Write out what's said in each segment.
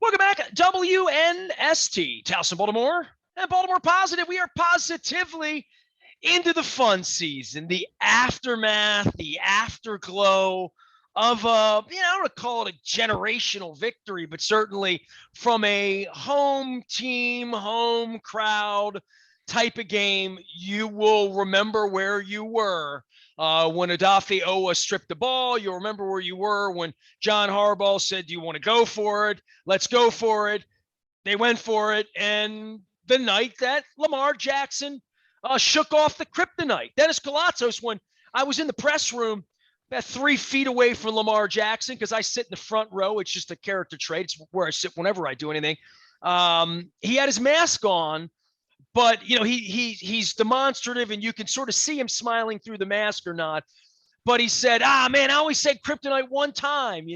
Welcome back, WNST, Towson, Baltimore, and Baltimore Positive. We are positively into the fun season, the aftermath, the afterglow of I don't want to call it a generational victory, but certainly from a home team, home crowd type of game. You will remember where you were when Adafe Owa stripped the ball. You'll remember where you were when John Harbaugh said, do you want to go for it? Let's go for it. They went for it. And the night that Lamar Jackson shook off the kryptonite. Dennis Koulatsos, when I was in the press room about 3 feet away from Lamar Jackson, because I sit in the front row. It's just a character trait. It's where I sit whenever I do anything. He had his mask on, but he's demonstrative, and you can sort of see him smiling through the mask or not. But he said, man, I always said kryptonite one time,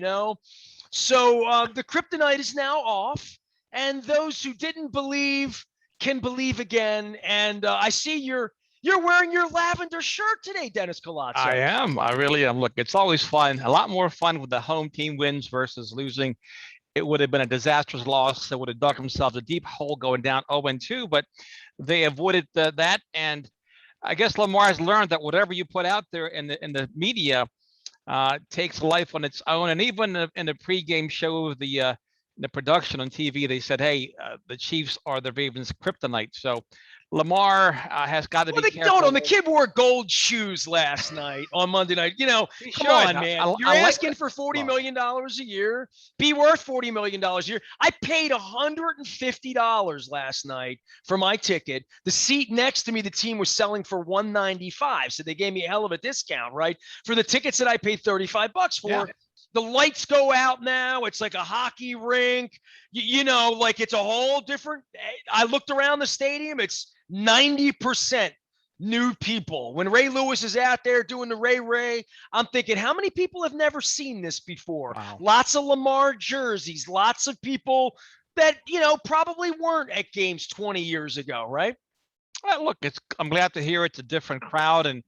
So the kryptonite is now off, and those who didn't believe can believe again. And I see you're wearing your lavender shirt today, Dennis Koulatsos. I am. I really am. Look, it's always fun. A lot more fun with the home team wins versus losing. It would have been a disastrous loss. They would have dug themselves a deep hole going down 0-2, but they avoided that. And I guess Lamar has learned that whatever you put out there in the media takes life on its own. And even in the pregame show, the production on TV, they said, hey, the Chiefs are the Ravens' kryptonite. So Lamar has got to be careful. Hold on, the kid wore gold shoes last night on Monday night. Come on, man. You're asking for $40 million a year. Be worth $40 million a year. I paid $150 last night for my ticket. The seat next to me, the team was selling for $195, so they gave me a hell of a discount, right? For the tickets that I paid $35 for. Yeah. The lights go out now. It's like a hockey rink. Like it's a whole different. I looked around the stadium. It's 90% new people. When Ray Lewis is out there doing the Ray, I'm thinking, how many people have never seen this before? Wow. Lots of Lamar jerseys, lots of people that, probably weren't at games 20 years ago, right? Well, look, I'm glad to hear it's a different crowd. And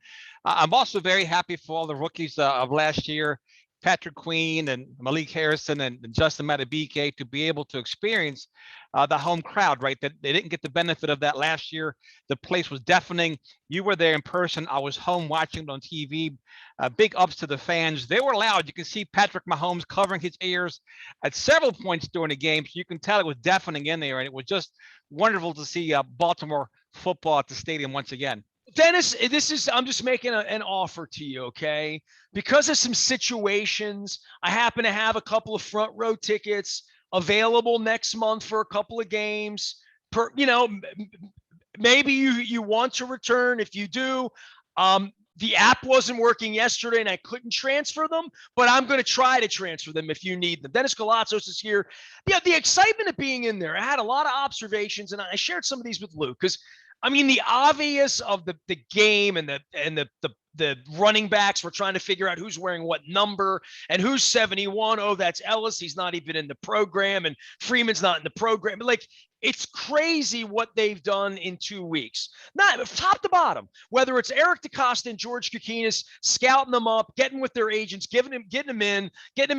I'm also very happy for all the rookies of last year, Patrick Queen and Malik Harrison and Justin Madubuike, to be able to experience the home crowd, right? That they didn't get the benefit of that last year. The place was deafening. You were there in person. I was home watching it on TV. Big ups to the fans. They were loud. You can see Patrick Mahomes covering his ears at several points during the game. So you can tell it was deafening in there, and it was just wonderful to see Baltimore football at the stadium once again. Dennis, I'm just making an offer to you, okay? Because of some situations, I happen to have a couple of front row tickets available next month for a couple of games. Maybe you want to return. If you do, the app wasn't working yesterday and I couldn't transfer them, but I'm going to try to transfer them if you need them. Dennis Koulatsos is here. Yeah, the excitement of being in there. I had a lot of observations, and I shared some of these with Luke because the obvious of the game and the running backs were trying to figure out who's wearing what number and who's 71. Oh, that's Ellis. He's not even in the program, and Freeman's not in the program. Like, it's crazy what they've done in 2 weeks. Not top to bottom, whether it's Eric DeCosta and George Kokinis scouting them up, getting with their agents, getting them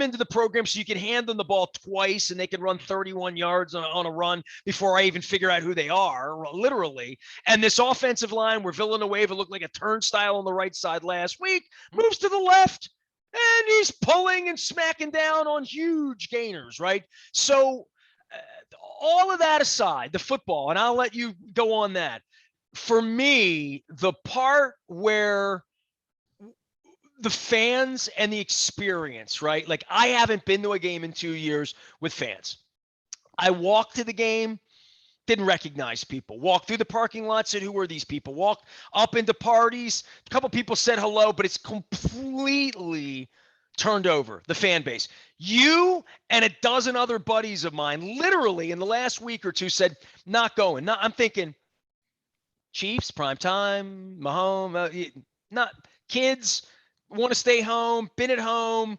into the program so you can hand them the ball twice and they can run 31 yards on a run before I even figure out who they are, literally. And this offensive line where Villanueva looked like a turnstile on the right side last week moves to the left, and he's pulling and smacking down on huge gainers, right? So all of that aside, the football, and I'll let you go on that. For me, the part where the fans and the experience, right? Like, I haven't been to a game in 2 years with fans. I walked to the game, didn't recognize people. Walked through the parking lot, said, who are these people? Walked up into parties. A couple people said hello, but it's completely turned over, the fan base. You and a dozen other buddies of mine, literally in the last week or two, said, not going. I'm thinking, Chiefs, prime time, Mahomes, not kids, want to stay home, been at home.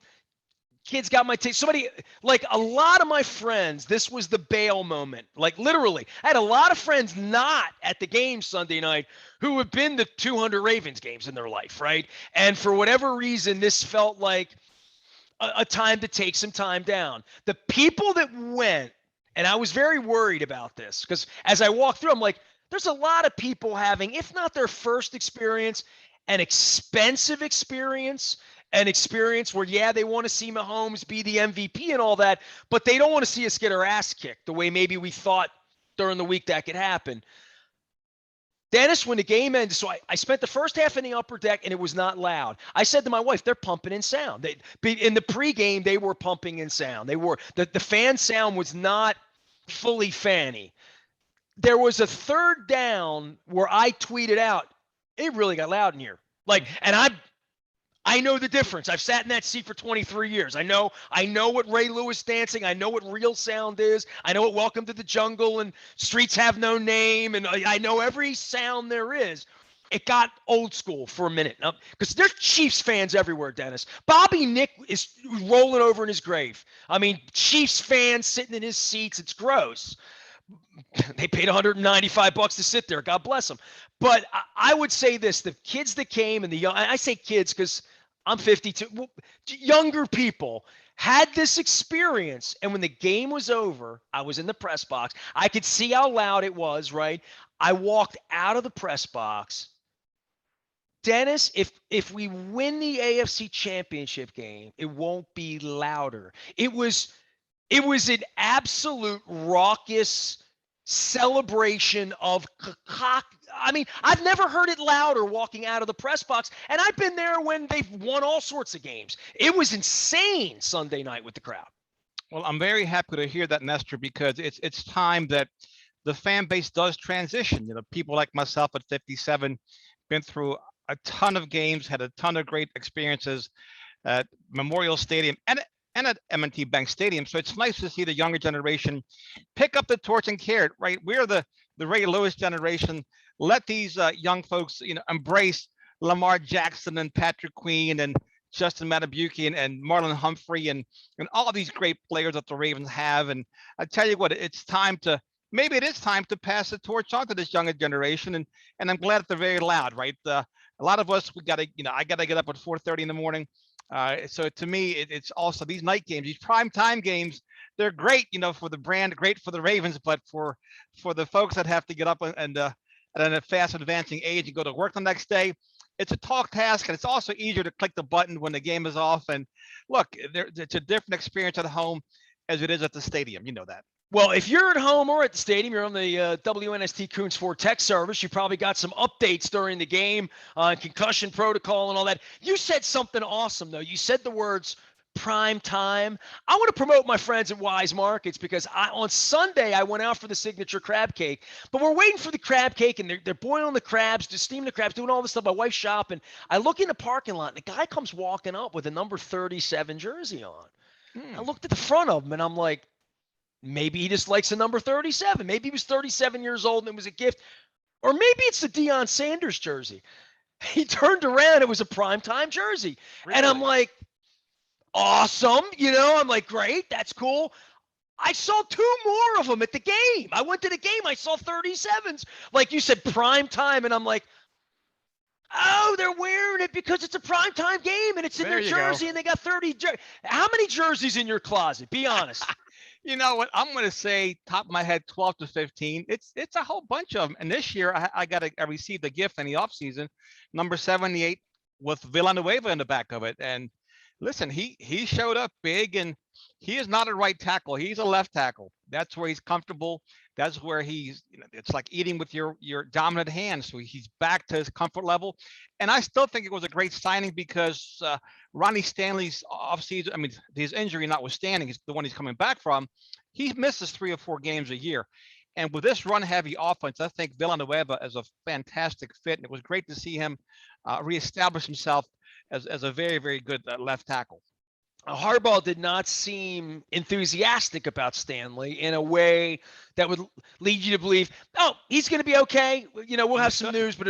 Kids got my taste. Somebody, like a lot of my friends, this was the bail moment. Like, literally, I had a lot of friends not at the game Sunday night who have been to 200 Ravens games in their life, right? And for whatever reason, this felt like a time to take some time down. The people that went And I was very worried about this because as I walked through, I'm like, there's a lot of people having, if not their first experience, an expensive experience, an experience where, yeah, they want to see Mahomes be the MVP and all that, but they don't want to see us get our ass kicked the way maybe we thought during the week that could happen. Dennis, when the game ended, so I spent the first half in the upper deck and it was not loud. I said to my wife, they're pumping in sound. In the pregame, they were pumping in sound. They were the fan sound was not fully fanny. There was a third down where I tweeted out, it really got loud in here. Like, and I know the difference. I've sat in that seat for 23 years. I know what Ray Lewis dancing. I know what real sound is. I know what Welcome to the Jungle and Streets Have No Name. And I know every sound there is. It got old school for a minute because there's Chiefs fans everywhere, Dennis. Bobby Nick is rolling over in his grave. I mean, Chiefs fans sitting in his seats. It's gross. They paid $195 to sit there. God bless them. But I would say this, the kids that came and the young, I say kids because I'm 52, younger people had this experience. And when the game was over, I was in the press box. I could see how loud it was, right? I walked out of the press box. Dennis, if we win the AFC Championship game, it won't be louder. It was an absolute raucous celebration of cock. I mean, I've never heard it louder walking out of the press box, and I've been there when they've won all sorts of games. It was insane Sunday night with the crowd. Well, I'm very happy to hear that, Nestor, because it's time that the fan base does transition. You know, people like myself at 57 been through a ton of games, had a ton of great experiences at Memorial Stadium and at M&T Bank Stadium. So it's nice to see the younger generation pick up the torch and carry it, right? We're the Ray Lewis generation. Let these young folks, embrace Lamar Jackson and Patrick Queen and Justin Matabuke and Marlon Humphrey and all these great players that the Ravens have. And I tell you what, maybe it is time to pass the torch on to this younger generation. And I'm glad that they're very loud, right? A lot of us, I got to get up at 4:30 in the morning. So to me, it's also these night games, these prime time games. They're great, for the brand, great for the Ravens, but for the folks that have to get up and at a fast advancing age and go to work the next day, it's a tall task, and it's also easier to click the button when the game is off. And look, it's a different experience at home as it is at the stadium. You know that. Well, if you're at home or at the stadium, you're on the WNST Coons 4 text service. You probably got some updates during the game on concussion protocol and all that. You said something awesome, though. You said the words prime time. I want to promote my friends at Wise Markets because on Sunday I went out for the signature crab cake, but we're waiting for the crab cake and they're boiling the crabs, just steaming the crabs, doing all this stuff. My wife's shopping. I look in the parking lot and the guy comes walking up with a number 37 jersey on. I looked at the front of him and I'm like, maybe he just likes the number 37. Maybe he was 37 years old and it was a gift. Or maybe it's the Deion Sanders jersey. He turned around. It was a primetime jersey. Really? And I'm like, awesome. I'm like, great. That's cool. I saw two more of them at the game. I went to the game. I saw 37s. Like you said, prime time. And I'm like, oh, they're wearing it because it's a primetime game and it's in their jersey and they got 30. How many jerseys in your closet? Be honest. You know what? I'm going to say, top of my head, 12 to 15. It's a whole bunch of them. And this year, I received a gift in the offseason, number 78 with Villanueva in the back of it. And listen, he showed up big, and he is not a right tackle. He's a left tackle. That's where he's comfortable. That's where he's, it's like eating with your dominant hand. So he's back to his comfort level. And I still think it was a great signing because Ronnie Stanley's offseason, I mean, his injury notwithstanding, he's the one he's coming back from. He misses 3 or 4 games a year. And with this run-heavy offense, I think Villanueva is a fantastic fit. And it was great to see him reestablish himself as a very, very good left tackle. Harbaugh did not seem enthusiastic about Stanley in a way that would lead you to believe, oh, he's going to be okay. We'll have some news, but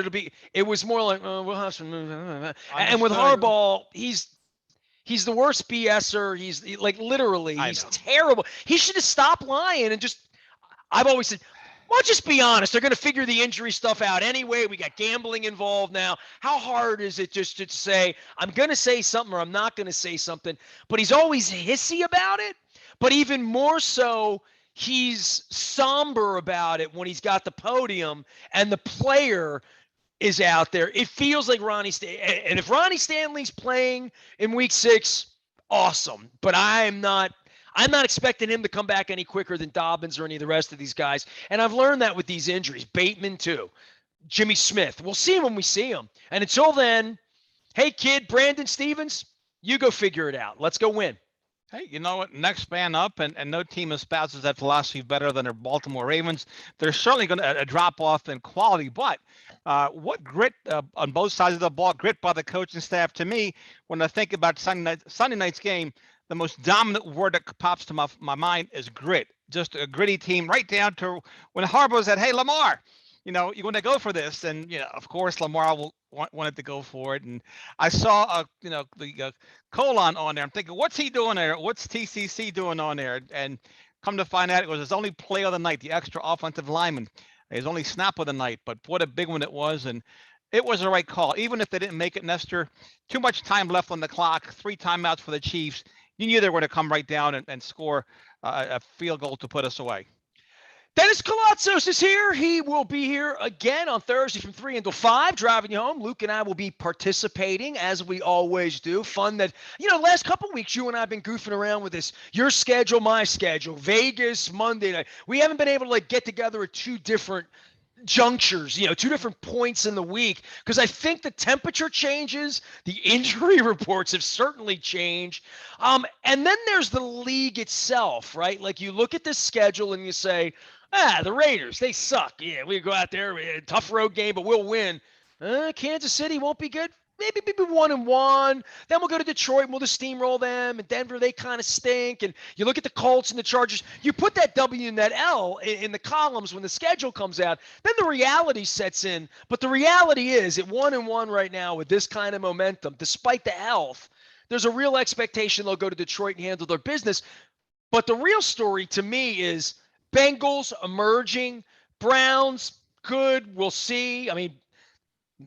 it was more like, oh, we'll have some news. And with Harbaugh, he's the worst BSer. He's like, literally, he's terrible. He should have stopped lying and just, I've always said, well, just be honest. They're going to figure the injury stuff out anyway. We got gambling involved now. How hard is it just to say, I'm going to say something or I'm not going to say something? But he's always hissy about it. But even more so, he's somber about it when he's got the podium and the player is out there. It feels like Ronnie and if Ronnie Stanley's playing in week 6, awesome. But I'm not expecting him to come back any quicker than Dobbins or any of the rest of these guys. And I've learned that with these injuries. Bateman too. Jimmy Smith. We'll see him when we see him. And until then, hey kid, Brandon Stevens, you go figure it out. Let's go win. Hey, you know what? Next man up, and no team espouses that philosophy better than their Baltimore Ravens. They're certainly going to drop off in quality, but what grit on both sides of the ball, grit by the coaching staff. To me, when I think about Sunday night's game, the most dominant word that pops to my mind is grit. Just a gritty team, right down to when Harbaugh said, "Hey, Lamar, you want to go for this," and of course, Lamar wanted to go for it. And I saw the colon on there. I'm thinking, what's he doing there? What's TCC doing on there? And come to find out, it was his only play of the night, the extra offensive lineman, his only snap of the night. But what a big one it was, and it was the right call. Even if they didn't make it, Nestor, too much time left on the clock, 3 timeouts for the Chiefs. You knew they were going to come right down and score a field goal to put us away. Dennis Koulatsos is here. He will be here again on Thursday from 3 until 5, driving you home. Luke and I will be participating, as we always do. Fun that, last couple weeks, you and I have been goofing around with this. Your schedule, my schedule. Vegas, Monday night. We haven't been able to, get together at 2 different junctures, 2 different points in the week, because I think the temperature changes, the injury reports have certainly changed. And then there's the league itself, right? Like you look at this schedule and you say, the Raiders, they suck. Yeah, we go out there, tough road game, but we'll win. Kansas City won't be good. Maybe 1-1. Then we'll go to Detroit and we'll just steamroll them. And Denver, they kind of stink. And you look at the Colts and the Chargers. You put that W and that L in the columns when the schedule comes out. Then the reality sets in. But the reality is, at 1-1 right now with this kind of momentum, despite the health, there's a real expectation they'll go to Detroit and handle their business. But the real story to me is Bengals emerging, Browns good. We'll see. I mean,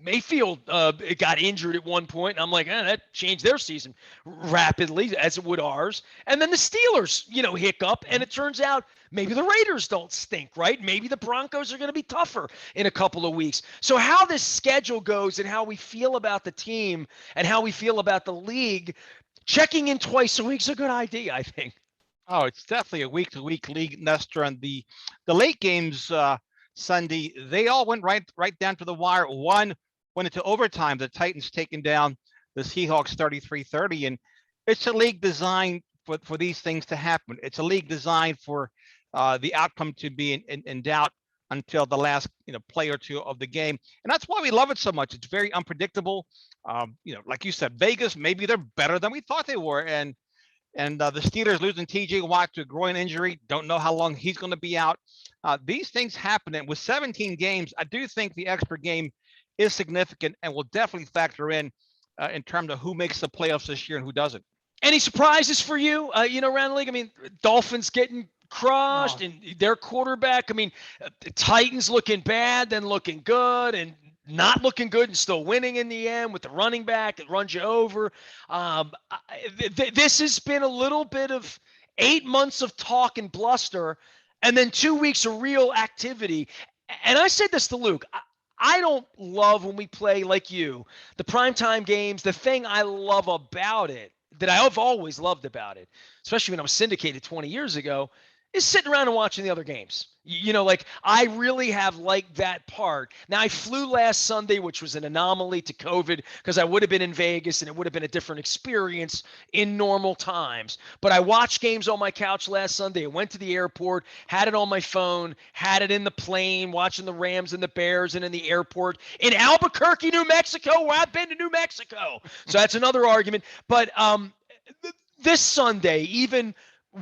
Mayfield got injured at one point, and I'm like, that changed their season rapidly, as it would ours. And then the Steelers, hiccup, and it turns out maybe the Raiders don't stink, right? Maybe the Broncos are going to be tougher in a couple of weeks. So how this schedule goes and how we feel about the team and how we feel about the league, checking in twice a week is a good idea, I think. Oh, it's definitely a week-to-week league, Nestor, and the late games Sunday, they all went right down to the wire. One went into overtime, the Titans taking down the Seahawks 33-30. And it's a league designed for these things to happen. It's a league designed for the outcome to be in doubt until the last play or two of the game. And that's why we love it so much. It's very unpredictable. Like you said, Vegas, maybe they're better than we thought they were. And the Steelers losing TJ Watt to a groin injury. Don't know how long he's going to be out. These things happen. And with 17 games, I do think the extra game is significant and will definitely factor in terms of who makes the playoffs this year and who doesn't. Any surprises for you, around the league? I mean, Dolphins getting crushed and their quarterback. I mean, the Titans looking bad, then looking good, and not looking good and still winning in the end with the running back that runs you over. This has been a little bit of 8 months of talk and bluster and then 2 weeks of real activity. And I said this to Luke. I don't love when we play like you, the primetime games. The thing I love about it, that I've always loved about it, especially when I was syndicated 20 years ago, is sitting around and watching the other games. I really have liked that part. Now, I flew last Sunday, which was an anomaly to COVID because I would have been in Vegas and it would have been a different experience in normal times. But I watched games on my couch last Sunday. I went to the airport, had it on my phone, had it in the plane, watching the Rams and the Bears, and in the airport in Albuquerque, New Mexico, where I've been to New Mexico. So that's another argument. But this Sunday, even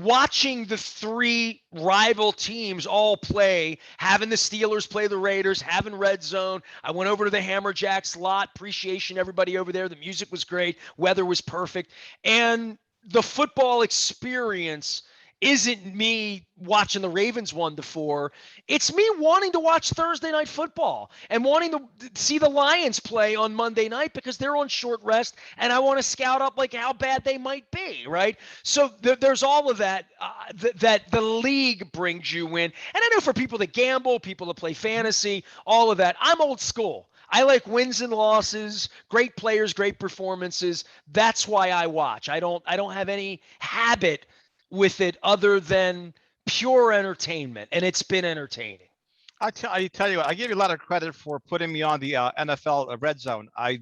watching the 3 rival teams all play, having the Steelers play the Raiders, having Red Zone. I went over to the Hammerjacks lot. Appreciation everybody over there. The music was great. Weather was perfect. And the football experience isn't me watching the Ravens 1-4. It's me wanting to watch Thursday night football and wanting to see the Lions play on Monday night because they're on short rest, and I want to scout up like how bad they might be, right? So there's all of that that the league brings you in. And I know for people that gamble, people that play fantasy, all of that, I'm old school. I like wins and losses, great players, great performances. That's why I watch. I don't have any habit with it other than pure entertainment, and it's been entertaining. I tell you, I give you a lot of credit for putting me on the NFL Red Zone. I've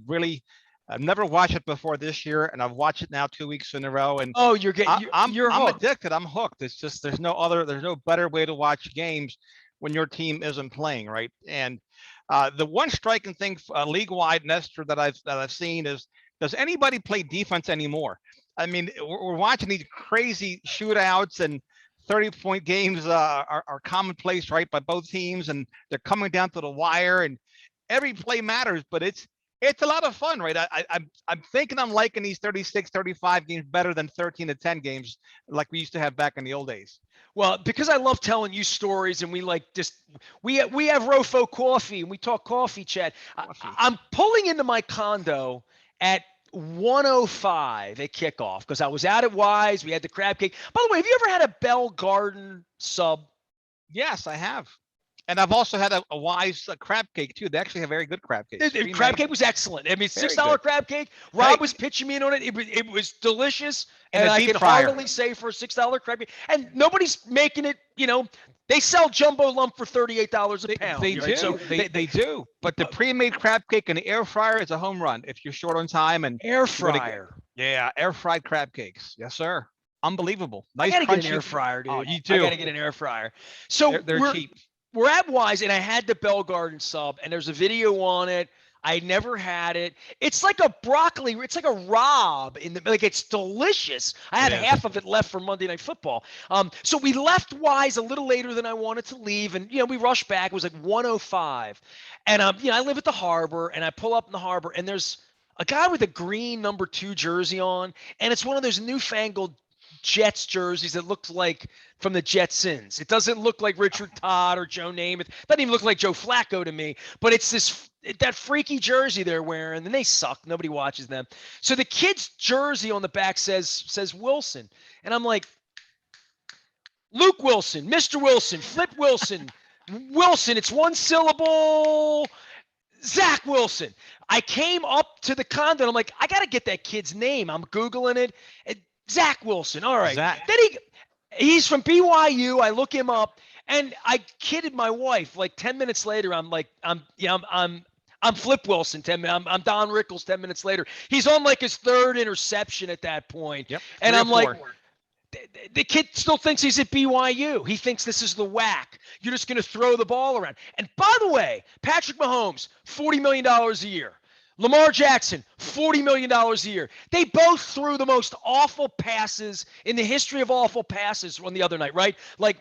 never watched it before this year, and I've watched it now 2 weeks in a row. And oh, you're getting you're I'm hooked. addicted. I'm hooked. It's just there's no better way to watch games when your team isn't playing, right? And the one striking thing league-wide, Nestor, that I've seen is, does anybody play defense anymore? I mean, we're watching these crazy shootouts, and 30-point games are commonplace, right, by both teams, and they're coming down to the wire, and every play matters, but it's a lot of fun, right? I'm thinking I'm liking these 36, 35 games better than 13-10 games like we used to have back in the old days. Well, because I love telling you stories, and we have Rofo coffee, and we talk coffee chat. I'm pulling into my condo at 1:05 at kickoff because I was out at Wise. We had the crab cake. By the way, have you ever had a Bell Garden sub? Yes, I have. And I've also had a Wise crab cake too. They actually have very good crab cakes. Crab cake was excellent. I mean, $6 crab cake. Rob was pitching me in on it. It was delicious, and I can heartily say for a $6 crab cake. And nobody's making it. You know, they sell jumbo lump for $38 a pound. They do. So they do. But the pre-made crab cake in the air fryer is a home run if you're short on time. And air fryer. Yeah, air fried crab cakes. Yes, sir. Unbelievable. Nice. I gotta get an air fryer, dude. Oh, you too. I gotta get an air fryer. So they're cheap. We're at Wise, and I had the Bell Garden sub, and there's a video on it. I never had it. It's like a broccoli. It's like a Rob like it's delicious. I had half of it left for Monday Night Football. So we left Wise a little later than I wanted to leave, and we rushed back. It was like 1:05, and I live at the harbor, and I pull up in the harbor, and there's a guy with a green number 2 jersey on, and it's one of those newfangled Jets jerseys that looks like from the Jetsons. It doesn't look like Richard Todd or Joe Namath. It doesn't even look like Joe Flacco to me, but it's that freaky jersey they're wearing, and they suck. Nobody watches them. So the kid's jersey on the back says Wilson, and I'm like, Luke Wilson, Mr. Wilson, Flip Wilson, Wilson. It's one syllable. Zach Wilson. I came up to the condo, and I'm like, I got to get that kid's name. I'm Googling it. Zach Wilson. All right. Zach. Then he's from BYU. I look him up, and I kidded my wife. Like 10 minutes later, I'm like, I'm Flip Wilson. I'm Don Rickles. 10 minutes later, he's on like his 3rd interception at that point. Yep. And I'm like, the kid still thinks he's at BYU. He thinks this is the whack. You're just going to throw the ball around. And by the way, Patrick Mahomes, $40 million a year. Lamar Jackson, $40 million a year. They both threw the most awful passes in the history of awful passes on the other night, right? Like,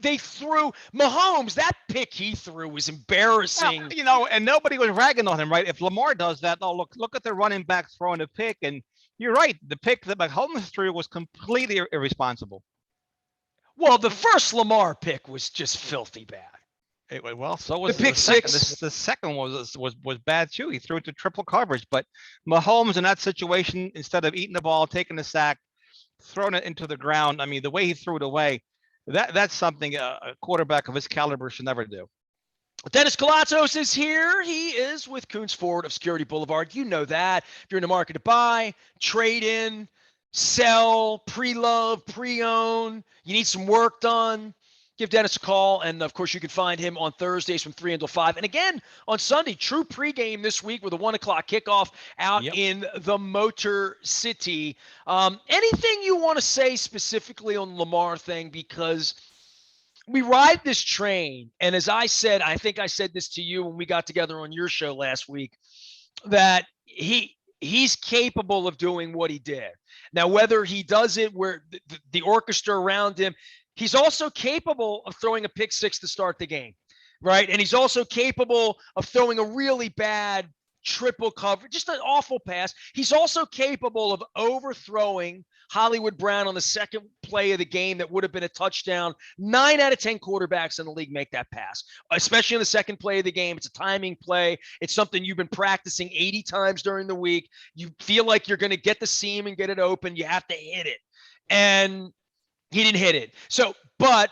they threw Mahomes, that pick he threw was embarrassing. Well, and nobody was ragging on him, right? If Lamar does that, look at the running back throwing a pick. And you're right. The pick that Mahomes threw was completely irresponsible. Well, the first Lamar pick was just filthy bad. Well, so was the pick six. The second was bad too. He threw it to triple coverage, but Mahomes in that situation, instead of eating the ball, taking the sack, throwing it into the ground. I mean, the way he threw it away, that's something a quarterback of his caliber should never do. Dennis Koulatsos is here. He is with Coons Ford of Security Boulevard. You know that. If you're in the market to buy, trade in, sell, pre-love, pre-own, you need some work done, give Dennis a call. And, of course, you can find him on Thursdays from 3 until 5. And, again, on Sunday, true pregame this week with a 1 o'clock kickoff out in the Motor City. Anything you want to say specifically on the Lamar thing? Because we ride this train, and as I said, I think I said this to you when we got together on your show last week, that he's capable of doing what he did. Now, whether he does it where the orchestra around him, he's also capable of throwing a pick six to start the game, right? And he's also capable of throwing a really bad triple coverage, just an awful pass. He's also capable of overthrowing Hollywood Brown on the second play of the game that would have been a touchdown. 9 out of 10 quarterbacks in the league make that pass, especially in the second play of the game. It's a timing play. It's something you've been practicing 80 times during the week. You feel like you're going to get the seam and get it open. You have to hit it. And he didn't hit it. So, but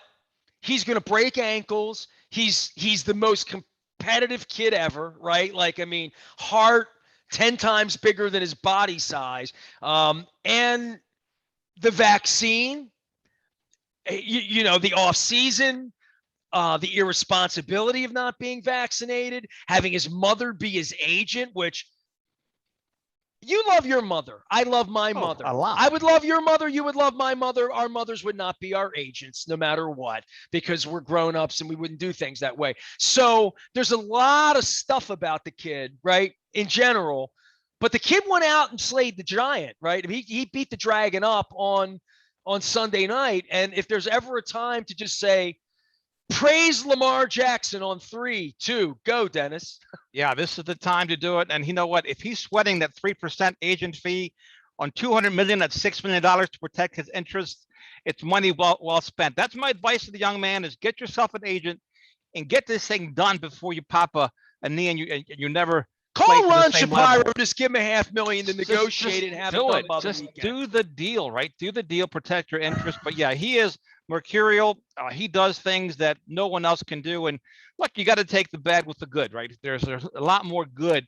he's going to break ankles. He's the most competitive kid ever, right? Like, I mean, heart 10 times bigger than his body size. And the vaccine, you know, the off season, the irresponsibility of not being vaccinated, having his mother be his agent, which you love your mother. I love my mother. A lot. I would love your mother. You would love my mother. Our mothers would not be our agents no matter what, because we're grown-ups and we wouldn't do things that way. So there's a lot of stuff about the kid, right, in general. But the kid went out and slayed the giant, right? He beat the dragon up on Sunday night. And if there's ever a time to just say, praise Lamar Jackson on 3, 2, go, Dennis. Yeah, this is the time to do it. And you know what? If he's sweating that 3% agent fee on $200 million, that's $6 million to protect his interests, it's money well spent. That's my advice to the young man: is get yourself an agent and get this thing done before you pop a knee and you never call Ron Shapiro. Just give him $500,000 to negotiate and have it done by the weekend. Do the deal, right? Do the deal, protect your interest. But yeah, he is mercurial. He does things that no one else can do. And look, you got to take the bad with the good, right? There's a lot more good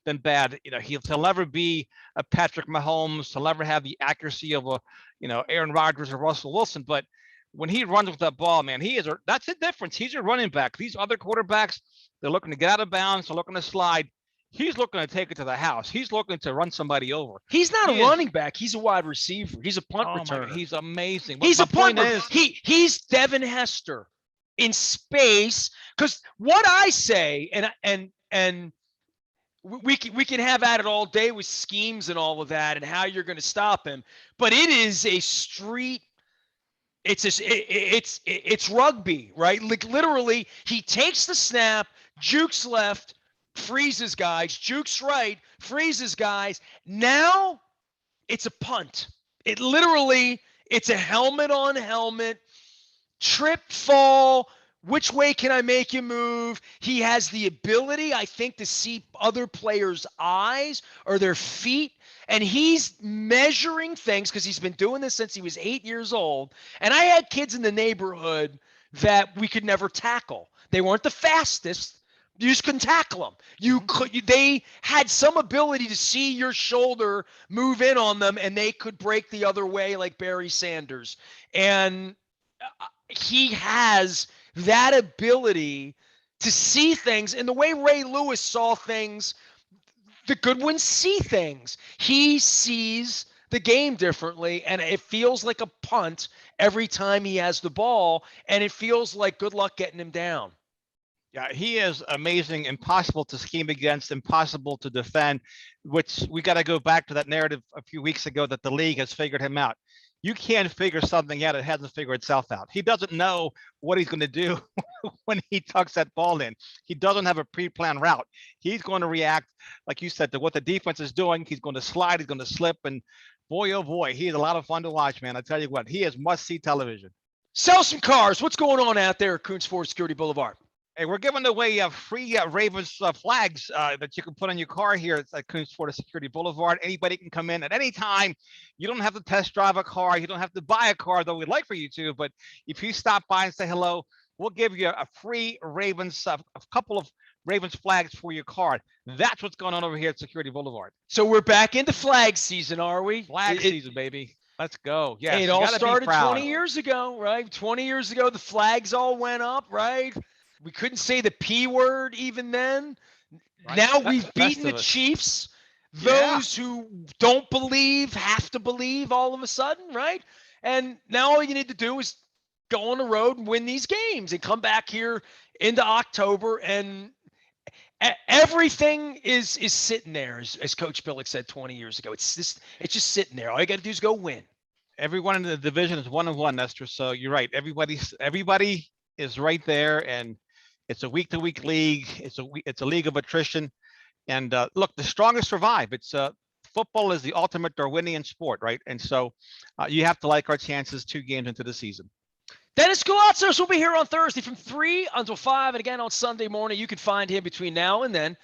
than bad. You know, he'll never be a Patrick Mahomes. He'll never have the accuracy of a, you know, Aaron Rodgers or Russell Wilson. But when he runs with that ball, man, that's the difference. He's a running back. These other quarterbacks, they're looking to get out of bounds. They're looking to slide. He's looking to take it to the house. He's looking to run somebody over. He's not a running back. He's a wide receiver. He's a punt returner. He's amazing. He's a punt returner. He's Devin Hester in space. Because what I say, and we can have at it all day with schemes and all of that and how you're going to stop him. But it is a street. It's rugby, right? Like literally, he takes the snap, jukes left, freezes guys, jukes right, freezes guys. Now it's a punt. It's a helmet on helmet, trip, fall. Which way can I make you move? He has the ability, I think, to see other players' eyes or their feet. And he's measuring things because he's been doing this since he was 8 years old. And I had kids in the neighborhood that we could never tackle. They weren't the fastest. You just couldn't tackle them. They had some ability to see your shoulder move in on them, and they could break the other way like Barry Sanders. And he has that ability to see things. And the way Ray Lewis saw things, the good ones see things. He sees the game differently, and it feels like a punt every time he has the ball, and it feels like good luck getting him down. Yeah, he is amazing, impossible to scheme against, impossible to defend, which we got to go back to that narrative a few weeks ago that the league has figured him out. You can't figure something out. It hasn't figured itself out. He doesn't know what he's going to do when he tucks that ball in. He doesn't have a pre-planned route. He's going to react, like you said, to what the defense is doing. He's going to slide. He's going to slip. And boy, oh boy, he is a lot of fun to watch, man. I tell you what, he is must-see television. Sell some cars. What's going on out there at Coons Ford Security Boulevard? Hey, we're giving away free Ravens flags that you can put on your car here at Coons Ford Security Boulevard. Anybody can come in at any time. You don't have to test drive a car. You don't have to buy a car, though we'd like for you to. But if you stop by and say hello, we'll give you a free Ravens, a couple of Ravens flags for your car. That's what's going on over here at Security Boulevard. So we're back into flag season, are we? Flag season, baby. Let's go. Yeah, it all started 20 years ago, right? 20 years ago, the flags all went up, right? We couldn't say the P word even then. Right. Now we've beaten the Chiefs. Those who don't believe have to believe all of a sudden, right? And now all you need to do is go on the road and win these games and come back here into October, and everything is sitting there, as Coach Billick said 20 years ago. It's just sitting there. All you got to do is go win. Everyone in the division is 1-1, Nestor. So you're right. Everybody is right there, and it's a week-to-week league. It's a league of attrition. And look, the strongest survive. It's football is the ultimate Darwinian sport, right? And so you have to like our chances 2 games into the season. Dennis Koulatsos will be here on Thursday from 3 until 5. And again, on Sunday morning, you can find him between now and then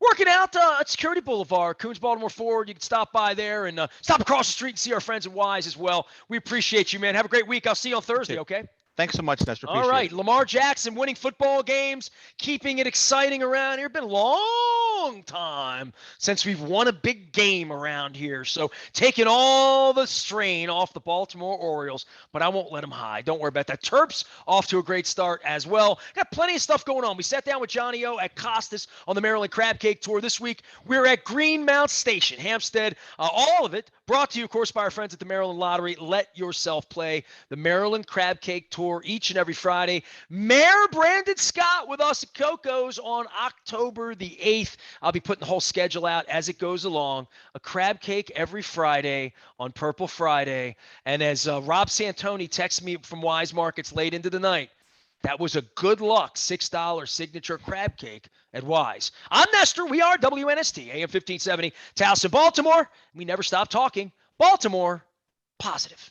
working out at Security Boulevard, Coons Baltimore Ford. You can stop by there and stop across the street and see our friends at Wise as well. We appreciate you, man. Have a great week. I'll see you on Thursday, okay? Thanks so much, Nestor. All right. Lamar Jackson winning football games, keeping it exciting around here. Been a long time since we've won a big game around here. So taking all the strain off the Baltimore Orioles, but I won't let them hide. Don't worry about that. Terps off to a great start as well. Got plenty of stuff going on. We sat down with Johnny O at Costas on the Maryland Crab Cake Tour. This week, we're at Greenmount Station, Hampstead. All of it brought to you, of course, by our friends at the Maryland Lottery. Let yourself play. The Maryland Crab Cake Tour each and every Friday. Mayor Brandon Scott with us at Coco's on October the 8th. I'll be putting the whole schedule out as it goes along. A crab cake every Friday on Purple Friday. And as Rob Santoni texts me from Wise Markets late into the night, that was a good luck $6 signature crab cake at Wise. I'm Nestor. We are WNST, AM 1570, Towson, Baltimore. We never stop talking. Baltimore, positive.